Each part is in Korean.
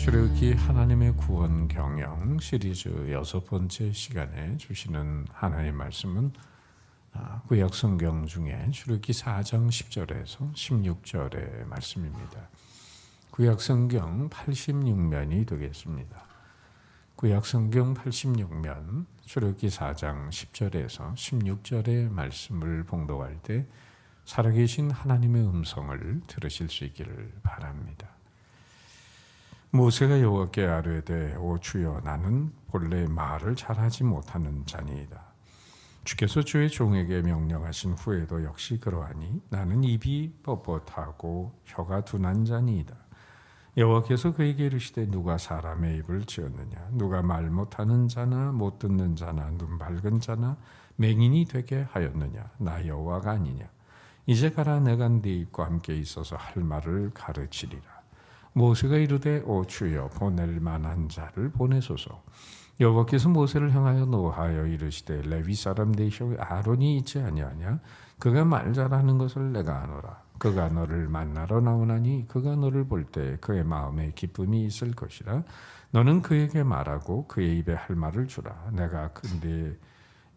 출애굽기 하나님의 구원 경영 시리즈 6번째 시간에 주시는 하나님의 말씀은 구약 성경 중에 출애굽기 4장 10절에서 16절의 말씀입니다. 구약 성경 86면이 되겠습니다. 구약 성경 86면 출애굽기 4장 10절에서 16절의 말씀을 봉독할 때 살아계신 하나님의 음성을 들으실 수 있기를 바랍니다. 모세가 여호와께 아뢰되 오 주여 나는 본래 말을 잘하지 못하는 자니이다. 주께서 주의 종에게 명령하신 후에도 역시 그러하니 나는 입이 뻣뻣하고 혀가 둔한 자니이다. 여호와께서 그에게 이르시되 누가 사람의 입을 지었느냐 누가 말 못하는 자나 못 듣는 자나 눈 밝은 자나 맹인이 되게 하였느냐 나 여호와가 아니냐. 이제 가라 내가 네 입과 함께 있어서 할 말을 가르치리라. 모세가 이르되 오 주여 보낼 만한 자를 보내소서. 여호와께서 모세를 향하여 노하여 이르시되 레위 사람 내 형 아론이 있지 아니하냐. 그가 말 잘하는 것을 내가 아노라. 그가 너를 만나러 나오나니 그가 너를 볼 때 그의 마음에 기쁨이 있을 것이라. 너는 그에게 말하고 그의 입에 할 말을 주라. 내가 네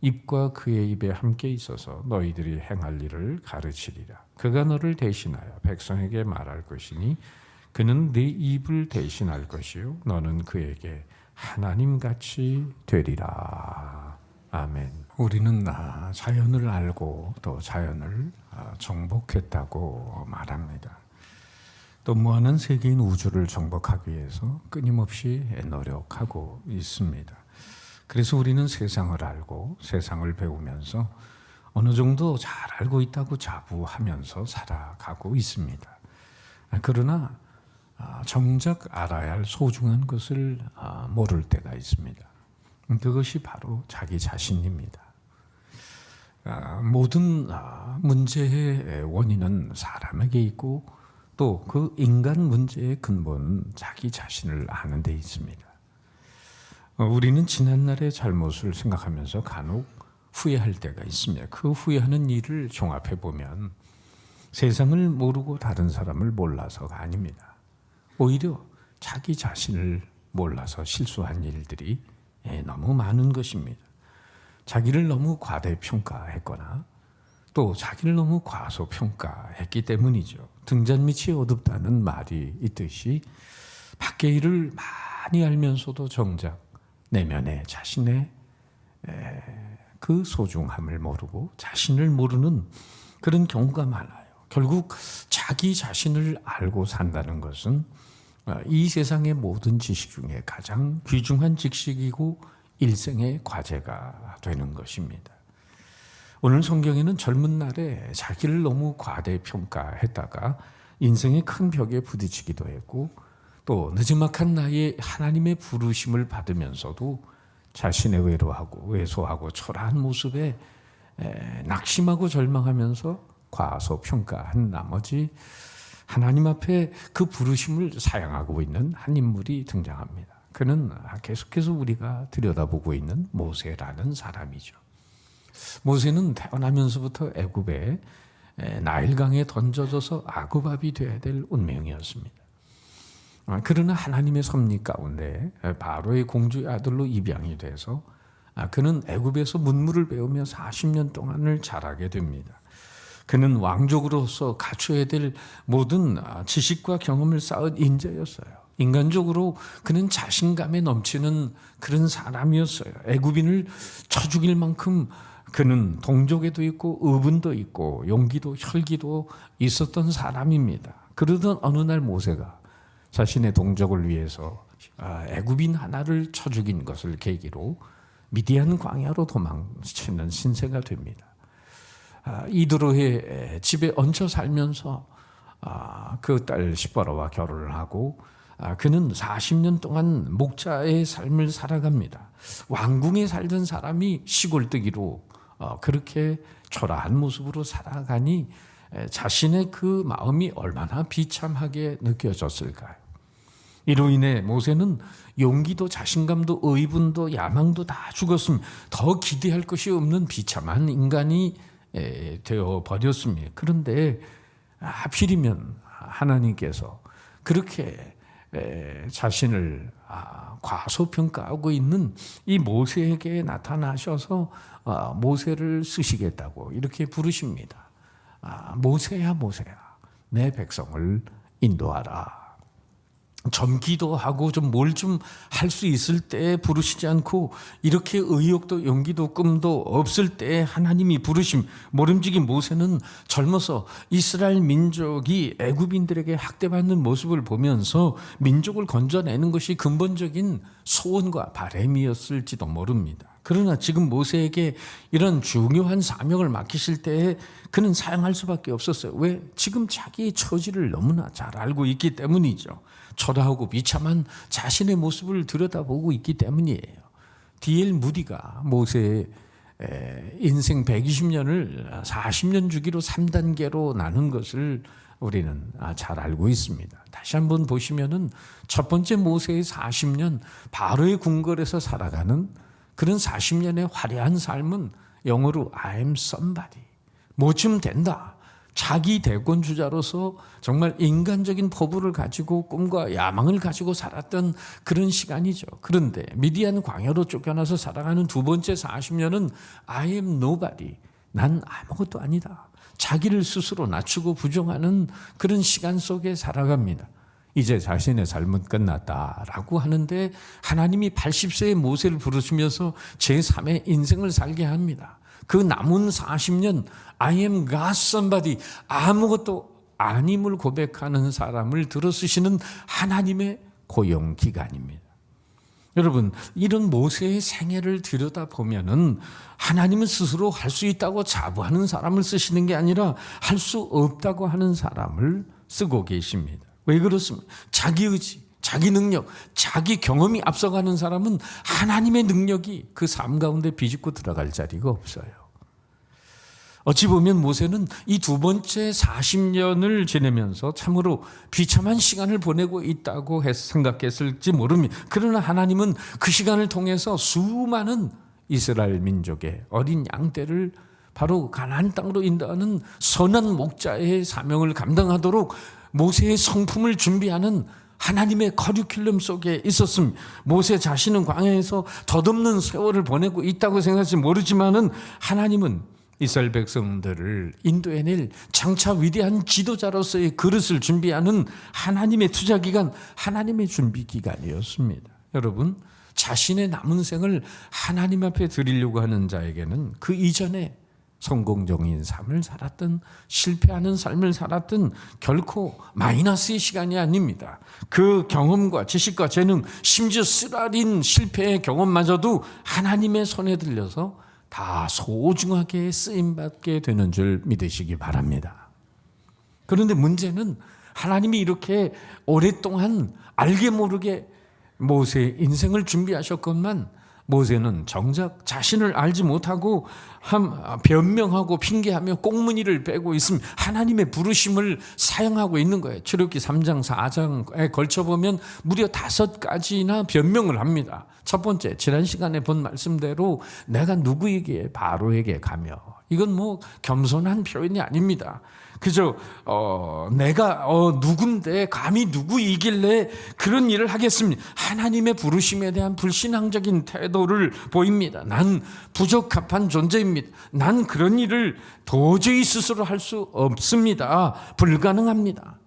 입과 그의 입에 함께 있어서 너희들이 행할 일을 가르치리라. 그가 너를 대신하여 백성에게 말할 것이니 그는 네 입을 대신할 것이요 너는 그에게 하나님같이 되리라. 아멘. 우리는 자연을 알고 또 자연을 정복했다고 말합니다. 또 무한한 세계인 우주를 정복하기 위해서 끊임없이 노력하고 있습니다. 그래서 우리는 세상을 알고 세상을 배우면서 어느 정도 잘 알고 있다고 자부하면서 살아가고 있습니다. 그러나 정작 알아야 할 소중한 것을 모를 때가 있습니다. 그것이 바로 자기 자신입니다. 모든 문제의 원인은 사람에게 있고 또 그 인간 문제의 근본은 자기 자신을 아는 데 있습니다. 우리는 지난날의 잘못을 생각하면서 간혹 후회할 때가 있습니다. 그 후회하는 일을 종합해 보면 세상을 모르고 다른 사람을 몰라서가 아닙니다. 오히려 자기 자신을 몰라서 실수한 일들이 너무 많은 것입니다. 자기를 너무 과대평가했거나 또 자기를 너무 과소평가했기 때문이죠. 등잔 밑이 어둡다는 말이 있듯이 밖의 일을 많이 알면서도 정작 내면의 자신의 그 소중함을 모르고 자신을 모르는 그런 경우가 많아요. 결국 자기 자신을 알고 산다는 것은 이 세상의 모든 지식 중에 가장 귀중한 지식이고 일생의 과제가 되는 것입니다. 오늘 성경에는 젊은 날에 자기를 너무 과대평가했다가 인생의 큰 벽에 부딪히기도 했고 또 느지막한 나이에 하나님의 부르심을 받으면서도 자신의 왜소하고 초라한 모습에 낙심하고 절망하면서 과소평가한 나머지 하나님 앞에 그 부르심을 사양하고 있는 한 인물이 등장합니다. 그는 계속해서 우리가 들여다보고 있는 모세라는 사람이죠. 모세는 태어나면서부터 애굽의 나일강에 던져져서 아구밥이 되어야 될 운명이었습니다. 그러나 하나님의 섭리 가운데 바로의 공주의 아들로 입양이 돼서 그는 애굽에서 문물을 배우며 40년 동안을 자라게 됩니다. 그는 왕족으로서 갖춰야 될 모든 지식과 경험을 쌓은 인재였어요. 인간적으로 그는 자신감에 넘치는 그런 사람이었어요. 애굽인을 쳐 죽일 만큼 그는 동족에도 있고 의분도 있고 용기도 혈기도 있었던 사람입니다. 그러던 어느 날 모세가 자신의 동족을 위해서 애굽인 하나를 쳐 죽인 것을 계기로 미디안 광야로 도망치는 신세가 됩니다. 이드로의 집에 얹혀 살면서 그 딸 시바라와 결혼을 하고 그는 40년 동안 목자의 삶을 살아갑니다. 왕궁에 살던 사람이 시골뜨기로 그렇게 초라한 모습으로 살아가니 자신의 그 마음이 얼마나 비참하게 느껴졌을까요? 이로 인해 모세는 용기도 자신감도 의분도 야망도 다 죽었음 더 기대할 것이 없는 비참한 인간이 되어버렸습니다. 그런데 하필이면 하나님께서 그렇게 자신을 과소평가하고 있는 이 모세에게 나타나셔서 모세를 쓰시겠다고 이렇게 부르십니다. 모세야 모세야, 내 백성을 인도하라. 좀 기도하고 좀 뭘 좀 할 수 있을 때 부르시지 않고, 이렇게 의욕도 용기도 꿈도 없을 때 하나님이 부르심. 모름지기 모세는 젊어서 이스라엘 민족이 애굽인들에게 학대받는 모습을 보면서 민족을 건져내는 것이 근본적인 소원과 바람이었을지도 모릅니다. 그러나 지금 모세에게 이런 중요한 사명을 맡기실 때에 그는 사용할 수밖에 없었어요. 왜? 지금 자기의 처지를 너무나 잘 알고 있기 때문이죠. 초라하고 비참한 자신의 모습을 들여다보고 있기 때문이에요. D.L. 무디가 모세의 인생 120년을 40년 주기로 3단계로 나눈 것을 우리는 잘 알고 있습니다. 다시 한번 보시면은 첫 번째 모세의 40년, 바로의 궁궐에서 살아가는 그런 40년의 화려한 삶은 영어로 I'm somebody, 뭐쯤 된다. 자기 대권주자로서 정말 인간적인 포부를 가지고 꿈과 야망을 가지고 살았던 그런 시간이죠. 그런데 미디안 광야로 쫓겨나서 살아가는 두 번째 40년은 I am nobody, 난 아무것도 아니다. 자기를 스스로 낮추고 부정하는 그런 시간 속에 살아갑니다. 이제 자신의 삶은 끝났다라고 하는데 하나님이 80세의 모세를 부르시면서 제3의 인생을 살게 합니다. 그 남은 40년 I am God somebody, 아무것도 아님을 고백하는 사람을 들어쓰시는 하나님의 고용 기간입니다. 여러분, 이런 모세의 생애를 들여다보면은 하나님은 스스로 할 수 있다고 자부하는 사람을 쓰시는 게 아니라 할 수 없다고 하는 사람을 쓰고 계십니다. 왜 그렇습니까? 자기 의지, 자기 능력, 자기 경험이 앞서가는 사람은 하나님의 능력이 그 삶 가운데 비집고 들어갈 자리가 없어요. 어찌 보면 모세는 이 두 번째 40년을 지내면서 참으로 비참한 시간을 보내고 있다고 생각했을지 모릅니다. 그러나 하나님은 그 시간을 통해서 수많은 이스라엘 민족의 어린 양떼를 바로 가나안 땅으로 인도하는 선한 목자의 사명을 감당하도록 모세의 성품을 준비하는 하나님의 커리큘럼 속에 있었습니다. 모세 자신은 광야에서 덧없는 세월을 보내고 있다고 생각할지 모르지만은 하나님은 이스라엘 백성들을 인도해낼 장차 위대한 지도자로서의 그릇을 준비하는 하나님의 투자 기간, 하나님의 준비 기간이었습니다. 여러분, 자신의 남은 생을 하나님 앞에 드리려고 하는 자에게는 그 이전에 성공적인 삶을 살았던, 실패하는 삶을 살았던 결코 마이너스의 시간이 아닙니다. 그 경험과 지식과 재능, 심지어 쓰라린 실패의 경험마저도 하나님의 손에 들려서 다 소중하게 쓰임받게 되는 줄 믿으시기 바랍니다. 그런데 문제는 하나님이 이렇게 오랫동안 알게 모르게 모세의 인생을 준비하셨건만 모세는 정작 자신을 알지 못하고 변명하고 핑계하며 꽁무니를 빼고 있으면 하나님의 부르심을 사용하고 있는 거예요. 출애굽기 3장 4장에 걸쳐보면 무려 5가지나 변명을 합니다. 첫 번째, 지난 시간에 본 말씀대로 내가 누구에게 바로에게 가며, 이건 뭐 겸손한 표현이 아닙니다. 그저 내가 누군데 감히 누구이길래 그런 일을 하겠습니까? 하나님의 부르심에 대한 불신앙적인 태도를 보입니다. 난 부적합한 존재입니다. 난 그런 일을 도저히 스스로 할 수 없습니다. 불가능합니다.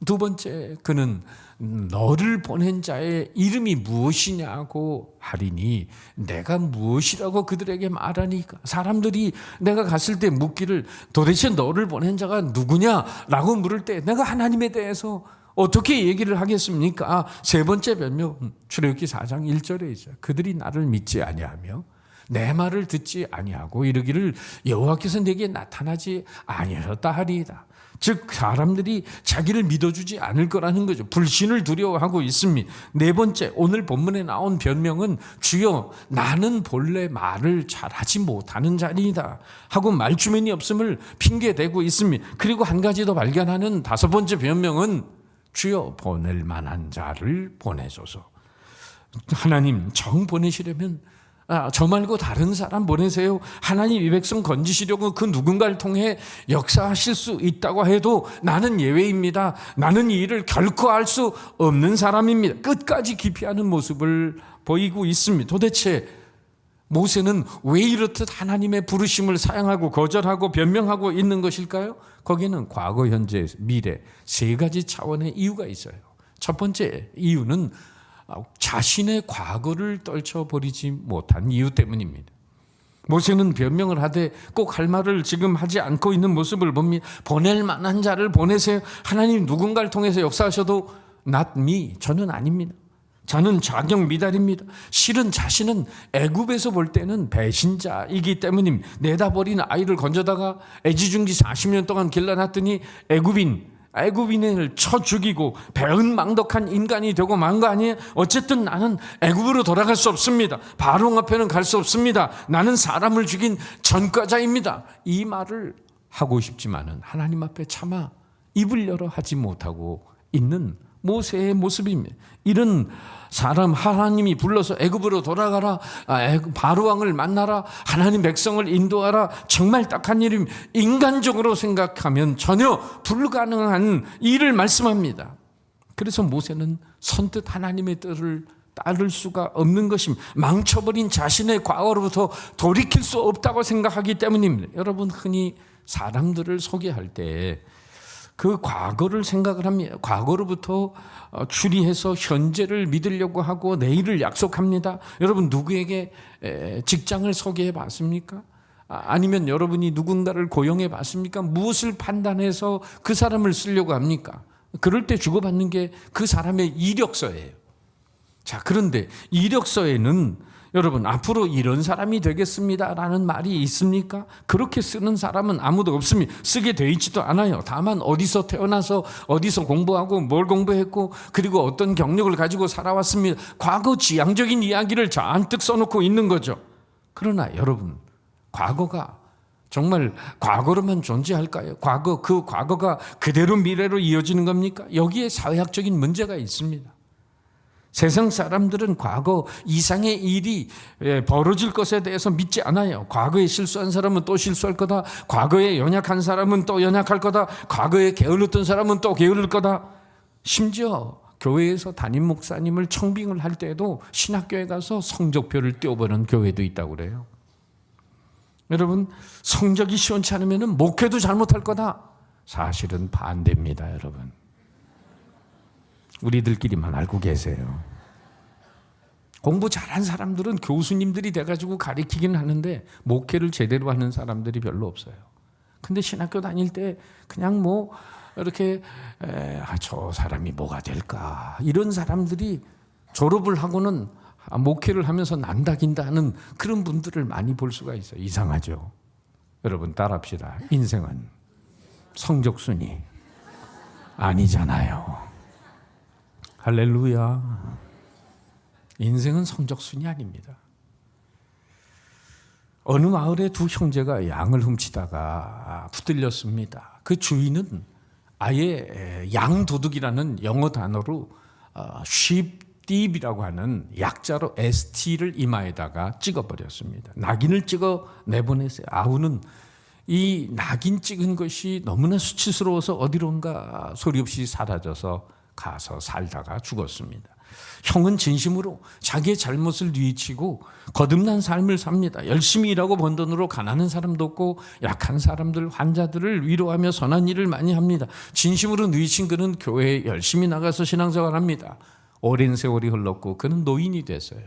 두 번째, 그는 너를 보낸 자의 이름이 무엇이냐고 하리니 내가 무엇이라고 그들에게 말하니까. 사람들이 내가 갔을 때 묻기를 도대체 너를 보낸 자가 누구냐라고 물을 때 내가 하나님에 대해서 어떻게 얘기를 하겠습니까? 세 번째 변명, 출애굽기 4장 1절에 있어요. 그들이 나를 믿지 아니하며 내 말을 듣지 아니하고 이르기를 여호와께서 내게 나타나지 아니하셨다 하리이다. 즉 사람들이 자기를 믿어주지 않을 거라는 거죠. 불신을 두려워하고 있습니다. 네 번째, 오늘 본문에 나온 변명은 주여 나는 본래 말을 잘하지 못하는 자니이다 하고 말주변이 없음을 핑계대고 있습니다. 그리고 한 가지 더 발견하는 다섯 번째 변명은 주여 보낼 만한 자를 보내소서. 하나님 정 보내시려면 저 말고 다른 사람 보내세요. 하나님 이 백성 건지시려고 그 누군가를 통해 역사하실 수 있다고 해도 나는 예외입니다. 나는 이 일을 결코 할 수 없는 사람입니다. 끝까지 기피하는 모습을 보이고 있습니다. 도대체 모세는 왜 이렇듯 하나님의 부르심을 사양하고 거절하고 변명하고 있는 것일까요? 거기에는 과거, 현재, 미래 세 가지 차원의 이유가 있어요. 첫 번째 이유는 자신의 과거를 떨쳐버리지 못한 이유 때문입니다. 모세는 변명을 하되 꼭 할 말을 지금 하지 않고 있는 모습을 봅니다. 보낼 만한 자를 보내세요. 하나님 누군가를 통해서 역사하셔도 not me, 저는 아닙니다. 저는 자격 미달입니다. 실은 자신은 애굽에서 볼 때는 배신자이기 때문입니다. 내다버린 아이를 건져다가 애지중지 40년 동안 길러놨더니 애굽인을 쳐 죽이고 배은망덕한 인간이 되고 만 거 아니에요? 어쨌든 나는 애굽으로 돌아갈 수 없습니다. 바로 앞에는 갈 수 없습니다. 나는 사람을 죽인 전과자입니다. 이 말을 하고 싶지만은 하나님 앞에 차마 입을 열어 하지 못하고 있는 모세의 모습입니다. 이런 사람 하나님이 불러서 애굽으로 돌아가라, 바로 왕을 만나라, 하나님 백성을 인도하라, 정말 딱한 일입니다. 인간적으로 생각하면 전혀 불가능한 일을 말씀합니다. 그래서 모세는 선뜻 하나님의 뜻을 따를 수가 없는 것입니다. 망쳐버린 자신의 과거로부터 돌이킬 수 없다고 생각하기 때문입니다. 여러분, 흔히 사람들을 소개할 때 그 과거를 생각을 합니다. 과거로부터 추리해서 현재를 믿으려고 하고 내일을 약속합니다. 여러분, 누구에게 직장을 소개해 봤습니까? 아니면 여러분이 누군가를 고용해 봤습니까? 무엇을 판단해서 그 사람을 쓰려고 합니까? 그럴 때 주고받는 게 그 사람의 이력서예요. 자, 그런데 이력서에는 여러분, 앞으로 이런 사람이 되겠습니다라는 말이 있습니까? 그렇게 쓰는 사람은 아무도 없습니다. 쓰게 돼 있지도 않아요. 다만 어디서 태어나서 어디서 공부하고 뭘 공부했고 그리고 어떤 경력을 가지고 살아왔습니다. 과거 지향적인 이야기를 잔뜩 써놓고 있는 거죠. 그러나 여러분, 과거가 정말 과거로만 존재할까요? 그 과거가 그대로 미래로 이어지는 겁니까? 여기에 사회학적인 문제가 있습니다. 세상 사람들은 과거 이상의 일이 벌어질 것에 대해서 믿지 않아요. 과거에 실수한 사람은 또 실수할 거다. 과거에 연약한 사람은 또 연약할 거다. 과거에 게을렀던 사람은 또 게으를 거다. 심지어 교회에서 담임 목사님을 청빙을 할 때도 신학교에 가서 성적표를 띄워보는 교회도 있다고 그래요. 여러분, 성적이 시원치 않으면 목회도 잘못할 거다. 사실은 반대입니다, 여러분. 우리들끼리만 알고 계세요. 공부 잘한 사람들은 교수님들이 돼가지고 가르치긴 하는데 목회를 제대로 하는 사람들이 별로 없어요. 근데 신학교 다닐 때 그냥 뭐 이렇게 저 사람이 뭐가 될까, 이런 사람들이 졸업을 하고는 목회를 하면서 난다긴다 하는 그런 분들을 많이 볼 수가 있어요. 이상하죠? 여러분, 따라합시다. 인생은 성적순위 아니잖아요. 할렐루야. 인생은 성적순이 아닙니다. 어느 마을에 두 형제가 양을 훔치다가 붙들렸습니다. 그 주인은 아예 양도둑이라는 영어 단어로 sheep thief이라고 하는 약자로 ST를 이마에다가 찍어버렸습니다. 낙인을 찍어 내보냈어요. 아우는 이 낙인 찍은 것이 너무나 수치스러워서 어디론가 소리 없이 사라져서 가서 살다가 죽었습니다. 형은 진심으로 자기의 잘못을 뉘우치고 거듭난 삶을 삽니다. 열심히 일하고 번 돈으로 가난한 사람도 없고 약한 사람들, 환자들을 위로하며 선한 일을 많이 합니다. 진심으로 뉘우친 그는 교회에 열심히 나가서 신앙생활합니다. 오랜 세월이 흘렀고 그는 노인이 됐어요.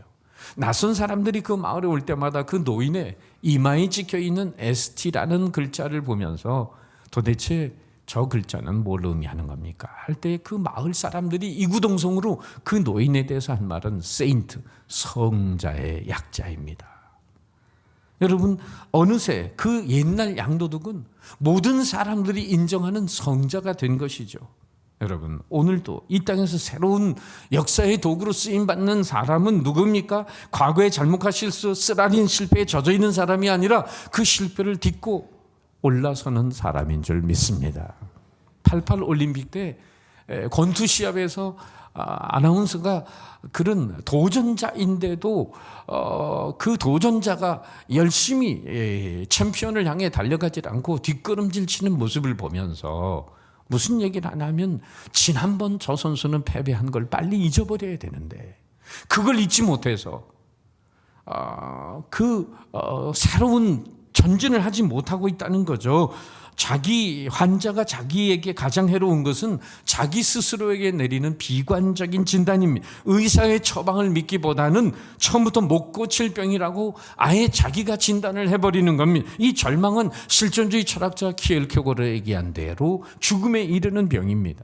낯선 사람들이 그 마을에 올 때마다 그 노인의 이마에 찍혀있는 ST라는 글자를 보면서 도대체 저 글자는 뭘 의미하는 겁니까? 할 때 그 마을 사람들이 이구동성으로 그 노인에 대해서 한 말은 세인트, 성자의 약자입니다. 여러분, 어느새 그 옛날 양도둑은 모든 사람들이 인정하는 성자가 된 것이죠. 여러분, 오늘도 이 땅에서 새로운 역사의 도구로 쓰임받는 사람은 누굽니까? 과거에 잘못한 실수, 쓰라린 실패에 젖어있는 사람이 아니라 그 실패를 딛고 올라서는 사람인 줄 믿습니다. 88 올림픽 때 권투 시합에서 아나운서가 그런 도전자인데도 그 도전자가 열심히 챔피언을 향해 달려가지 않고 뒷걸음질 치는 모습을 보면서 무슨 얘기를 하냐면 지난번 저 선수는 패배한 걸 빨리 잊어버려야 되는데 그걸 잊지 못해서 새로운 전진을 하지 못하고 있다는 거죠. 자기 환자가 자기에게 가장 해로운 것은 자기 스스로에게 내리는 비관적인 진단입니다. 의사의 처방을 믿기보다는 처음부터 못 고칠 병이라고 아예 자기가 진단을 해버리는 겁니다. 이 절망은 실존주의 철학자 키엘케고르가 얘기한 대로 죽음에 이르는 병입니다.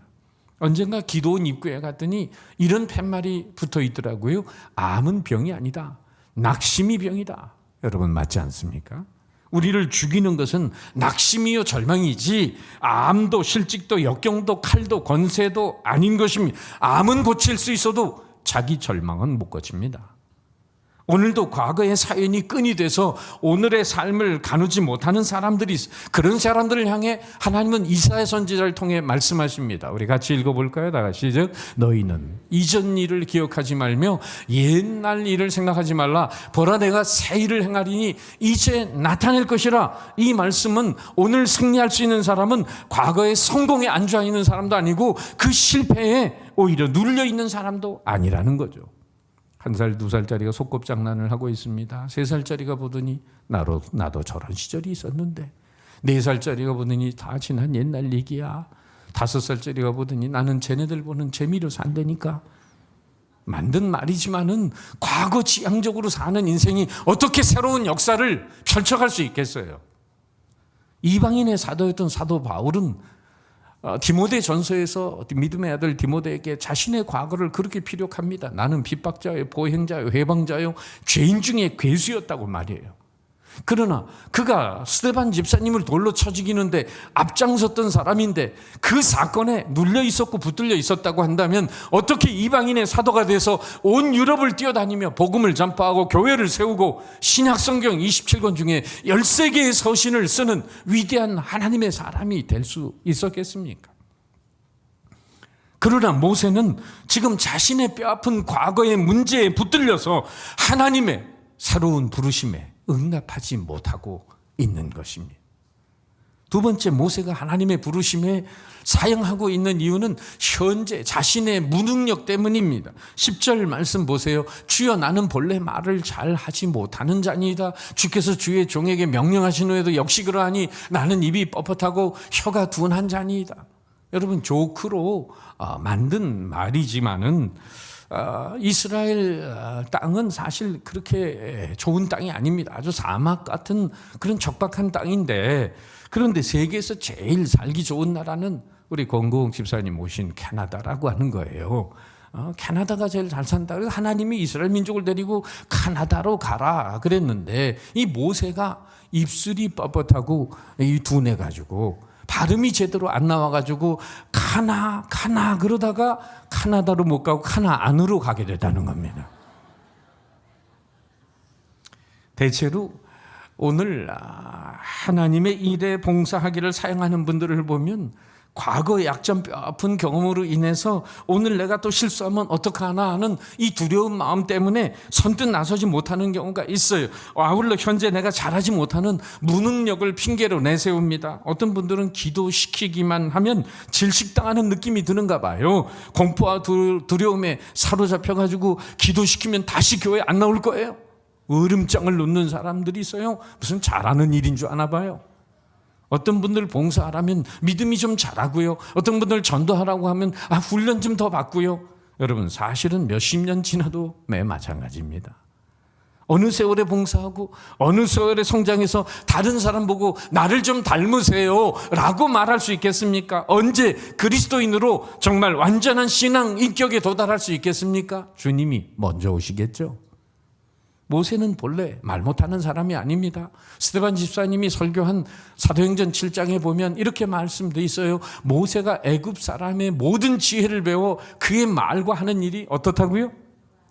언젠가 기도원 입구에 갔더니 이런 팻말이 붙어 있더라고요. 암은 병이 아니다. 낙심이 병이다. 여러분 맞지 않습니까? 우리를 죽이는 것은 낙심이요 절망이지 암도 실직도 역경도 칼도 권세도 아닌 것입니다. 암은 고칠 수 있어도 자기 절망은 못 고칩니다. 오늘도 과거의 사연이 끈이 돼서 오늘의 삶을 가누지 못하는 사람들이 있어요. 그런 사람들을 향해 하나님은 이사야 선지자를 통해 말씀하십니다. 우리 같이 읽어볼까요? 다 같이 시작. 너희는 이전 일을 기억하지 말며 옛날 일을 생각하지 말라. 보라 내가 새 일을 행하리니 이제 나타낼 것이라. 이 말씀은 오늘 승리할 수 있는 사람은 과거의 성공에 안주해 있는 사람도 아니고 그 실패에 오히려 눌려 있는 사람도 아니라는 거죠. 1살, 2살짜리가 소꿉장난을 하고 있습니다. 3살짜리가 보더니 나도 저런 시절이 있었는데 4살짜리가 보더니 다 지난 옛날 얘기야. 5살짜리가 보더니 나는 쟤네들 보는 재미로 산다니까. 만든 말이지만은 과거 지향적으로 사는 인생이 어떻게 새로운 역사를 펼쳐갈 수 있겠어요. 이방인의 사도였던 사도 바울은 디모데 전서에서 믿음의 아들 디모데에게 자신의 과거를 그렇게 피력합니다. 나는 핍박자요, 보행자요, 회방자요, 죄인 중에 괴수였다고 말이에요. 그러나 그가 스데반 집사님을 돌로 쳐 죽이는데 앞장섰던 사람인데 그 사건에 눌려 있었고 붙들려 있었다고 한다면 어떻게 이방인의 사도가 돼서 온 유럽을 뛰어다니며 복음을 전파하고 교회를 세우고 신약 성경 27권 중에 13개의 서신을 쓰는 위대한 하나님의 사람이 될 수 있었겠습니까? 그러나 모세는 지금 자신의 뼈아픈 과거의 문제에 붙들려서 하나님의 새로운 부르심에 응답하지 못하고 있는 것입니다. 두 번째, 모세가 하나님의 부르심에 사용하고 있는 이유는 현재 자신의 무능력 때문입니다. 10절 말씀 보세요. 주여 나는 본래 말을 잘 하지 못하는 자니이다. 주께서 주의 종에게 명령하신 후에도 역시 그러하니 나는 입이 뻣뻣하고 혀가 둔한 자니이다. 여러분 조크로 만든 말이지만은 이스라엘 땅은 사실 그렇게 좋은 땅이 아닙니다. 아주 사막 같은 그런 척박한 땅인데 그런데 세계에서 제일 살기 좋은 나라는 우리 권고홍 집사님 오신 캐나다라고 하는 거예요. 캐나다가 제일 잘 산다. 그래서 하나님이 이스라엘 민족을 데리고 카나다로 가라 그랬는데 이 모세가 입술이 뻣뻣하고 이 둔해가지고 발음이 제대로 안 나와가지고 카나 그러다가 카나다로 못 가고 카나안으로 가게 됐다는 겁니다. 대체로 오늘 하나님의 일에 봉사하기를 사용하는 분들을 보면 과거의 약점 뼈아픈 경험으로 인해서 오늘 내가 또 실수하면 어떡하나 하는 이 두려운 마음 때문에 선뜻 나서지 못하는 경우가 있어요. 아울러 현재 내가 잘하지 못하는 무능력을 핑계로 내세웁니다. 어떤 분들은 기도시키기만 하면 질식당하는 느낌이 드는가 봐요. 공포와 두려움에 사로잡혀가지고 기도시키면 다시 교회 안 나올 거예요. 으름장을 놓는 사람들이 있어요. 무슨 잘하는 일인 줄 아나 봐요. 어떤 분들 봉사하라면 믿음이 좀 자라고요. 어떤 분들 전도하라고 하면 훈련 좀 더 받고요. 여러분 사실은 몇십 년 지나도 매 마찬가지입니다. 어느 세월에 봉사하고 어느 세월에 성장해서 다른 사람 보고 나를 좀 닮으세요 라고 말할 수 있겠습니까? 언제 그리스도인으로 정말 완전한 신앙 인격에 도달할 수 있겠습니까? 주님이 먼저 오시겠죠. 모세는 본래 말 못하는 사람이 아닙니다. 스데반 집사님이 설교한 사도행전 7장에 보면 이렇게 말씀되어 있어요. 모세가 애굽 사람의 모든 지혜를 배워 그의 말과 하는 일이 어떻다고요?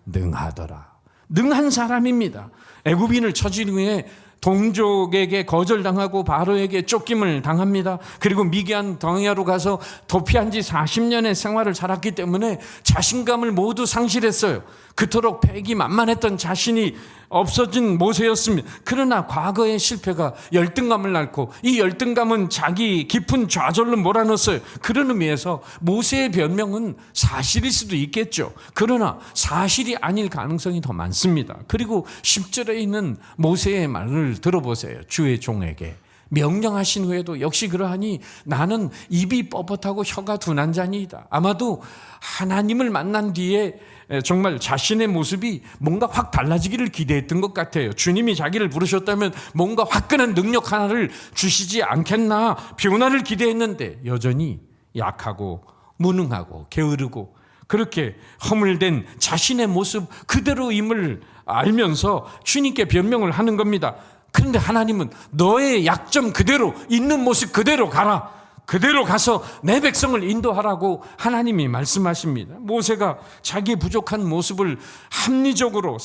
능하더라. 능한 사람입니다. 애굽인을 쳐진 후에 동족에게 거절당하고 바로에게 쫓김을 당합니다. 그리고 미디안 광야로 가서 도피한 지 40년의 생활을 살았기 때문에 자신감을 모두 상실했어요. 그토록 패기만만했던 자신이 없어진 모세였습니다. 그러나 과거의 실패가 열등감을 낳고 이 열등감은 자기 깊은 좌절로 몰아넣었어요. 그런 의미에서 모세의 변명은 사실일 수도 있겠죠. 그러나 사실이 아닐 가능성이 더 많습니다. 그리고 10절에 있는 모세의 말을 들어보세요. 주의 종에게 명령하신 후에도 역시 그러하니 나는 입이 뻣뻣하고 혀가 둔한 자니이다. 아마도 하나님을 만난 뒤에 정말 자신의 모습이 뭔가 확 달라지기를 기대했던 것 같아요. 주님이 자기를 부르셨다면 뭔가 화끈한 능력 하나를 주시지 않겠나 변화를 기대했는데 여전히 약하고 무능하고 게으르고 그렇게 허물된 자신의 모습 그대로임을 알면서 주님께 변명을 하는 겁니다. 그런데 하나님은 너의 약점 그대로 있는 모습 그대로 가라. 그대로 가서 내 백성을 인도하라고 하나님이 말씀하십니다. 모세가 자기 부족한 모습을 합리적으로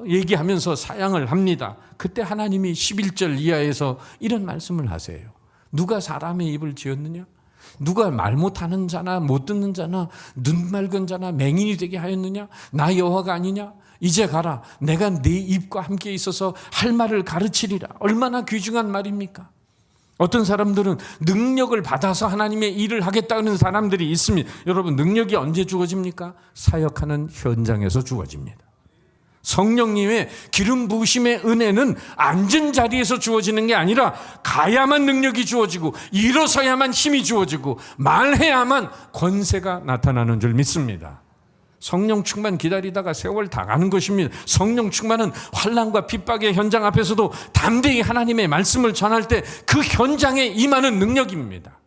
얘기하면서 사양을 합니다. 그때 하나님이 11절 이하에서 이런 말씀을 하세요. 누가 사람의 입을 지었느냐? 누가 말 못하는 자나 못 듣는 자나 눈 맑은 자나 맹인이 되게 하였느냐? 나 여호와가 아니냐? 이제 가라. 내가 네 입과 함께 있어서 할 말을 가르치리라. 얼마나 귀중한 말입니까? 어떤 사람들은 능력을 받아서 하나님의 일을 하겠다는 사람들이 있습니다. 여러분, 능력이 언제 주어집니까? 사역하는 현장에서 주어집니다. 성령님의 기름 부으심의 은혜는 앉은 자리에서 주어지는 게 아니라 가야만 능력이 주어지고 일어서야만 힘이 주어지고 말해야만 권세가 나타나는 줄 믿습니다. 성령 충만 기다리다가 세월 다 가는 것입니다. 성령 충만은 환난과 핍박의 현장 앞에서도 담대히 하나님의 말씀을 전할 때 그 현장에 임하는 능력입니다.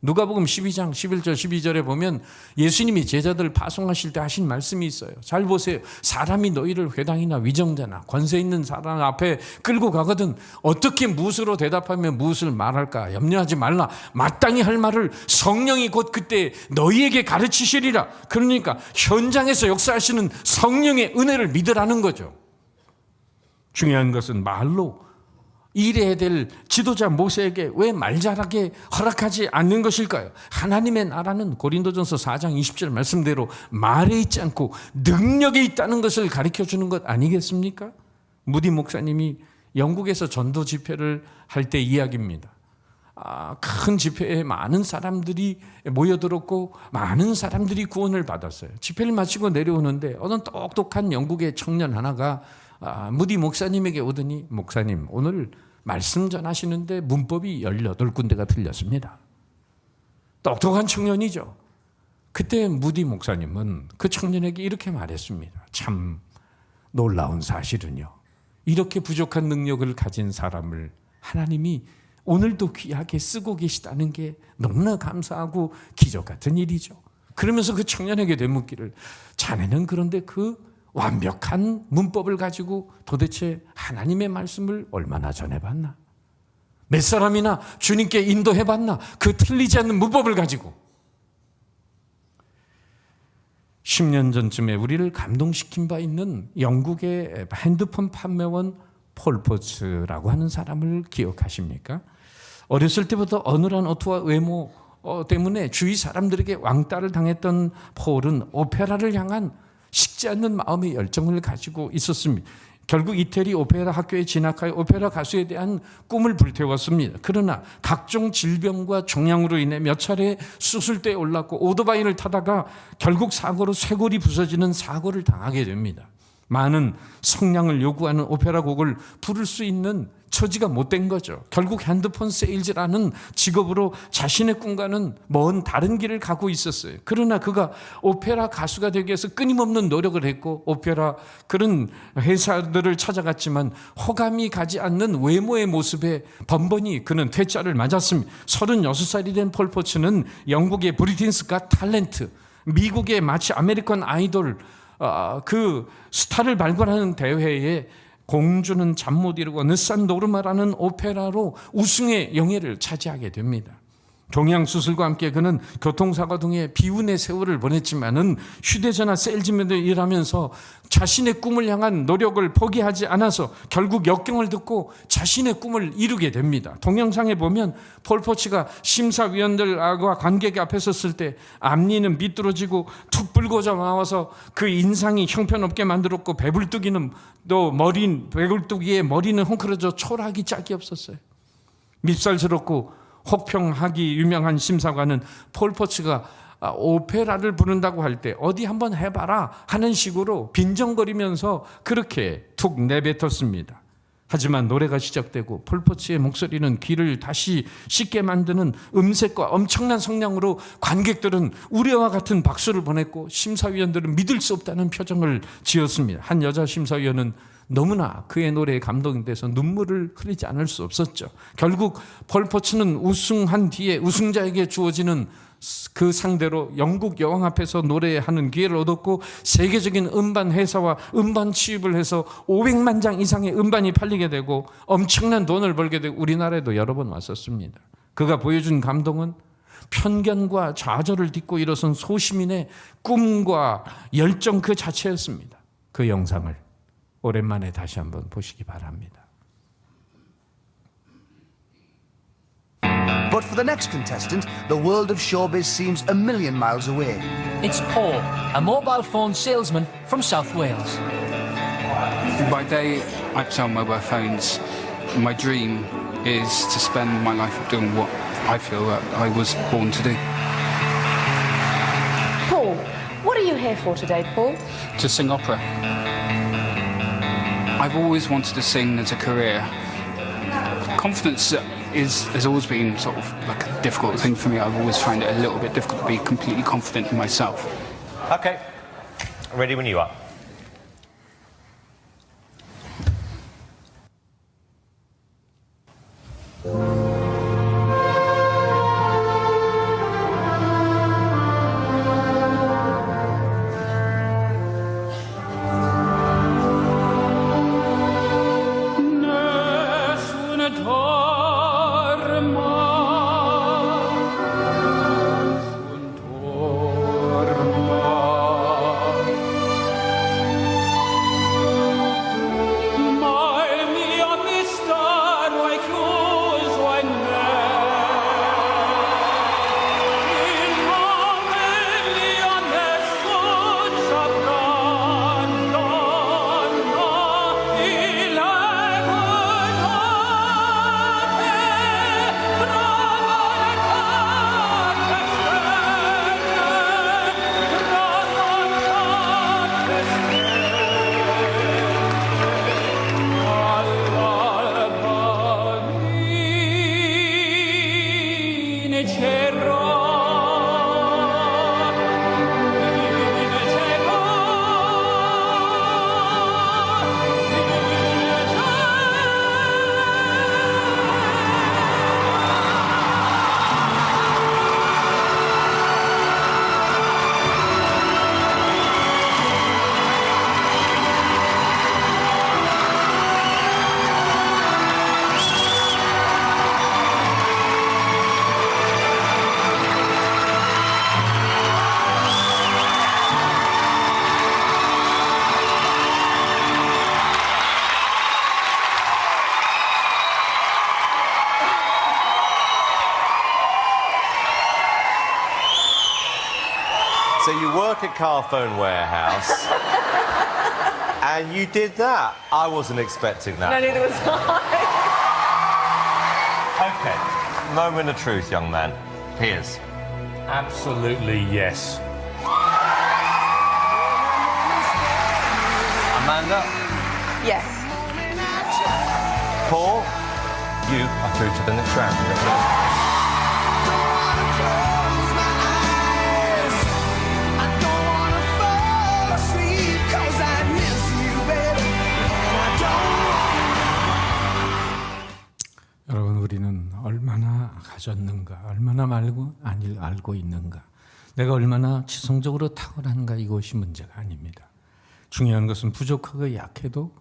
누가복음 12장 11절 12절에 보면 예수님이 제자들을 파송하실 때 하신 말씀이 있어요. 잘 보세요. 사람이 너희를 회당이나 위정자나 권세 있는 사람 앞에 끌고 가거든 어떻게 무엇으로 대답하면 무엇을 말할까 염려하지 말라. 마땅히 할 말을 성령이 곧 그때 너희에게 가르치시리라. 그러니까 현장에서 역사하시는 성령의 은혜를 믿으라는 거죠. 중요한 것은 말로 일해야 될 지도자 모세에게 왜 말잘하게 허락하지 않는 것일까요? 하나님의 나라는 고린도전서 4장 20절 말씀대로 말에 있지 않고 능력에 있다는 것을 가르쳐주는 것 아니겠습니까? 무디 목사님이 영국에서 전도 집회를 할 때 이야기입니다. 큰 집회에 많은 사람들이 모여들었고 많은 사람들이 구원을 받았어요. 집회를 마치고 내려오는데 어느 똑똑한 영국의 청년 하나가 무디 목사님에게 오더니 목사님 오늘 말씀 전하시는데 문법이 18군데가 틀렸습니다. 똑똑한 청년이죠. 그때 무디 목사님은 그 청년에게 이렇게 말했습니다. 참 놀라운 사실은요. 이렇게 부족한 능력을 가진 사람을 하나님이 오늘도 귀하게 쓰고 계시다는 게 너무나 감사하고 기적 같은 일이죠. 그러면서 그 청년에게 되묻기를 자네는 그런데 그 완벽한 문법을 가지고 도대체 하나님의 말씀을 얼마나 전해봤나? 몇 사람이나 주님께 인도해봤나? 그 틀리지 않는 문법을 가지고 10년 전쯤에 우리를 감동시킨 바 있는 영국의 핸드폰 판매원 폴 포츠라고 하는 사람을 기억하십니까? 어렸을 때부터 어눌한 어투와 외모 때문에 주위 사람들에게 왕따를 당했던 폴은 오페라를 향한 식지 않는 마음의 열정을 가지고 있었습니다. 결국 이태리 오페라 학교에 진학하여 오페라 가수에 대한 꿈을 불태웠습니다. 그러나 각종 질병과 종양으로 인해 몇 차례 수술대에 올랐고 오토바이를 타다가 결국 사고로 쇄골이 부서지는 사고를 당하게 됩니다. 많은 성량을 요구하는 오페라 곡을 부를 수 있는 처지가 못된 거죠. 결국 핸드폰 세일즈라는 직업으로 자신의 꿈과는 먼 다른 길을 가고 있었어요. 그러나 그가 오페라 가수가 되기 위해서 끊임없는 노력을 했고 오페라 그런 회사들을 찾아갔지만 호감이 가지 않는 외모의 모습에 번번이 그는 퇴짜를 맞았습니다. 36살이 된 폴 포츠는 영국의 브리티스 갓 탤런트, 미국의 마치 아메리칸 아이돌 그 스타를 발굴하는 대회에 공주는 잠 못 이루고 느산 노르마라는 오페라로 우승의 영예를 차지하게 됩니다. 종양 수술과 함께 그는 교통사고 등의 비운의 세월을 보냈지만은 휴대전화 세일즈맨으로 일하면서 자신의 꿈을 향한 노력을 포기하지 않아서 결국 역경을 듣고 자신의 꿈을 이루게 됩니다. 동영상에 보면 폴 포츠가 심사위원들과 관객 앞에 섰을 때 앞니는 비뚤어지고 툭 불고자 나와서 그 인상이 형편없게 만들었고 배불뚝이의 머리는 헝클어져 초라하기 짝이 없었어요. 밉살스럽고 혹평하기 유명한 심사관은 폴 포츠가 오페라를 부른다고 할 때 어디 한번 해봐라 하는 식으로 빈정거리면서 그렇게 툭 내뱉었습니다. 하지만 노래가 시작되고 폴 포츠의 목소리는 귀를 다시 씻게 만드는 음색과 엄청난 성량으로 관객들은 우레와 같은 박수를 보냈고 심사위원들은 믿을 수 없다는 표정을 지었습니다. 한 여자 심사위원은 너무나 그의 노래에 감동이 돼서 눈물을 흘리지 않을 수 없었죠. 결국 폴 포츠는 우승한 뒤에 우승자에게 주어지는 그 상대로 영국 여왕 앞에서 노래하는 기회를 얻었고 세계적인 음반 회사와 음반 취입을 해서 500만 장 이상의 음반이 팔리게 되고 엄청난 돈을 벌게 되고 우리나라에도 여러 번 왔었습니다. 그가 보여준 감동은 편견과 좌절을 딛고 일어선 소시민의 꿈과 열정 그 자체였습니다. 그 영상을 오랜만에 다시 한번 보시기 바랍니다. But for the next contestant, the world of showbiz seems a million miles away. It's Paul, a mobile phone salesman from South Wales. By day, I sell mobile phones. My dream is to spend my life doing what I feel that I was born to do. Paul, what are you here for today, Paul? To sing opera. I've always wanted to sing as a career. Confidence has always been sort of like a difficult thing for me. I've always found it a little bit difficult to be completely confident in myself. Okay, ready when you are. So you work at Carphone Warehouse, and you did that. I wasn't expecting that. No, neither was I. Okay, moment of truth, young man. Piers. Absolutely yes. Amanda. Yes. Paul. You are through to the next round. 여러분, 우리는 얼마나 가졌는가, 얼마나 알고 있는가, 내가 얼마나 지성적으로 탁월한가, 이것이 문제가 아닙니다. 중요한 것은 부족하고 약해도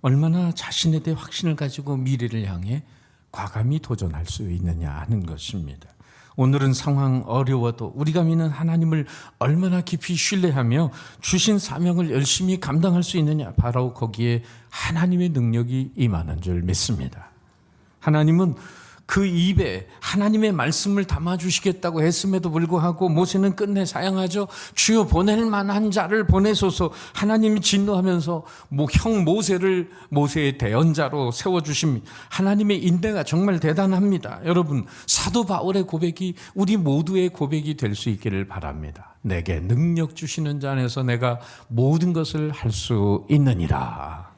얼마나 자신에 대해 확신을 가지고 미래를 향해 과감히 도전할 수 있느냐 하는 것입니다. 오늘은 상황 어려워도 우리가 믿는 하나님을 얼마나 깊이 신뢰하며 주신 사명을 열심히 감당할 수 있느냐, 바로 거기에 하나님의 능력이 임하는 줄 믿습니다. 하나님은 그 입에 하나님의 말씀을 담아주시겠다고 했음에도 불구하고 모세는 끝내 사양하죠. 주여 보낼 만한 자를 보내소서. 하나님이 진노하면서 형 모세를 모세의 대언자로 세워주십니다. 하나님의 인내가 정말 대단합니다. 여러분, 사도 바울의 고백이 우리 모두의 고백이 될 수 있기를 바랍니다. 내게 능력 주시는 자 안에서 내가 모든 것을 할 수 있느니라.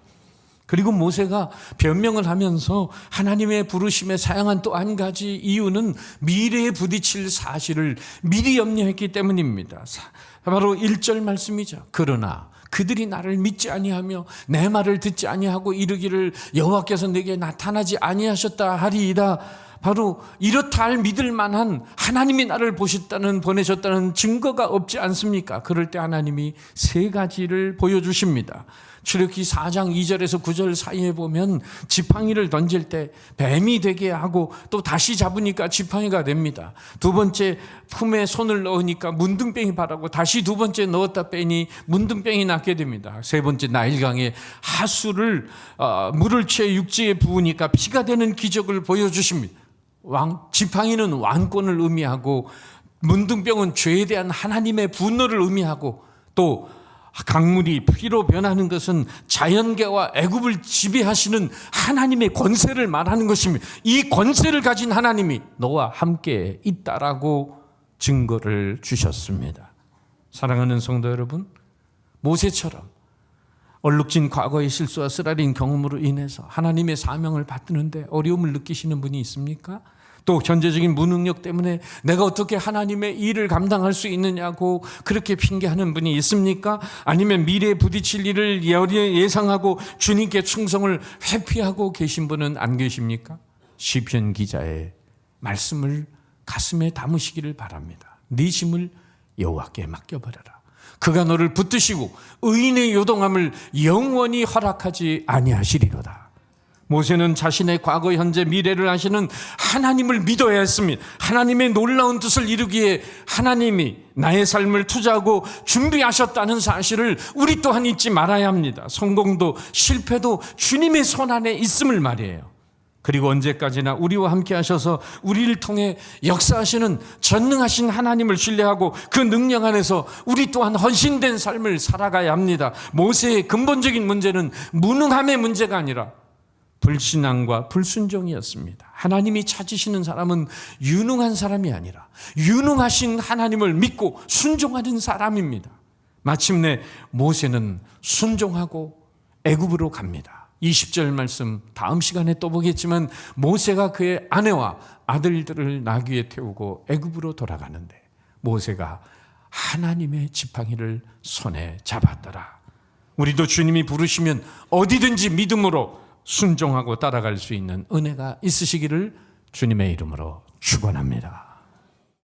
그리고 모세가 변명을 하면서 하나님의 부르심에 사용한 또 한 가지 이유는 미래에 부딪힐 사실을 미리 염려했기 때문입니다. 바로 1절 말씀이죠. 그러나 그들이 나를 믿지 아니하며 내 말을 듣지 아니하고 이르기를 여호와께서 내게 나타나지 아니하셨다 하리이다. 바로 이렇다 할 믿을 만한 하나님이 나를 보내셨다는 증거가 없지 않습니까? 그럴 때 하나님이 세 가지를 보여주십니다. 출애굽기 4장 2절에서 9절 사이에 보면 지팡이를 던질 때 뱀이 되게 하고 또 다시 잡으니까 지팡이가 됩니다. 두 번째 품에 손을 넣으니까 문둥병이 바라고 다시 두 번째 넣었다 빼니 문둥병이 낫게 됩니다. 세 번째 나일강에 하수를 물을 채 육지에 부으니까 피가 되는 기적을 보여주십니다. 지팡이는 왕권을 의미하고 문둥병은 죄에 대한 하나님의 분노를 의미하고 또 강물이 피로 변하는 것은 자연계와 애굽을 지배하시는 하나님의 권세를 말하는 것입니다. 이 권세를 가진 하나님이 너와 함께 있다라고 증거를 주셨습니다. 사랑하는 성도 여러분, 모세처럼 얼룩진 과거의 실수와 쓰라린 경험으로 인해서 하나님의 사명을 받드는데 어려움을 느끼시는 분이 있습니까? 또 현재적인 무능력 때문에 내가 어떻게 하나님의 일을 감당할 수 있느냐고 그렇게 핑계하는 분이 있습니까? 아니면 미래에 부딪힐 일을 예상하고 주님께 충성을 회피하고 계신 분은 안 계십니까? 시편 기자의 말씀을 가슴에 담으시기를 바랍니다. 네 짐을 여호와께 맡겨버려라. 그가 너를 붙드시고 의인의 요동함을 영원히 허락하지 아니하시리로다. 모세는 자신의 과거, 현재, 미래를 아시는 하나님을 믿어야 했습니다. 하나님의 놀라운 뜻을 이루기에 하나님이 나의 삶을 투자하고 준비하셨다는 사실을 우리 또한 잊지 말아야 합니다. 성공도 실패도 주님의 손 안에 있음을 말이에요. 그리고 언제까지나 우리와 함께 하셔서 우리를 통해 역사하시는 전능하신 하나님을 신뢰하고 그 능력 안에서 우리 또한 헌신된 삶을 살아가야 합니다. 모세의 근본적인 문제는 무능함의 문제가 아니라 불신앙과 불순종이었습니다. 하나님이 찾으시는 사람은 유능한 사람이 아니라 유능하신 하나님을 믿고 순종하는 사람입니다. 마침내 모세는 순종하고 애굽으로 갑니다. 20절 말씀 다음 시간에 또 보겠지만 모세가 그의 아내와 아들들을 나귀에 태우고 애굽으로 돌아가는데 모세가 하나님의 지팡이를 손에 잡았더라. 우리도 주님이 부르시면 어디든지 믿음으로 순종하고 따라갈 수 있는 은혜가 있으시기를 주님의 이름으로 축원합니다.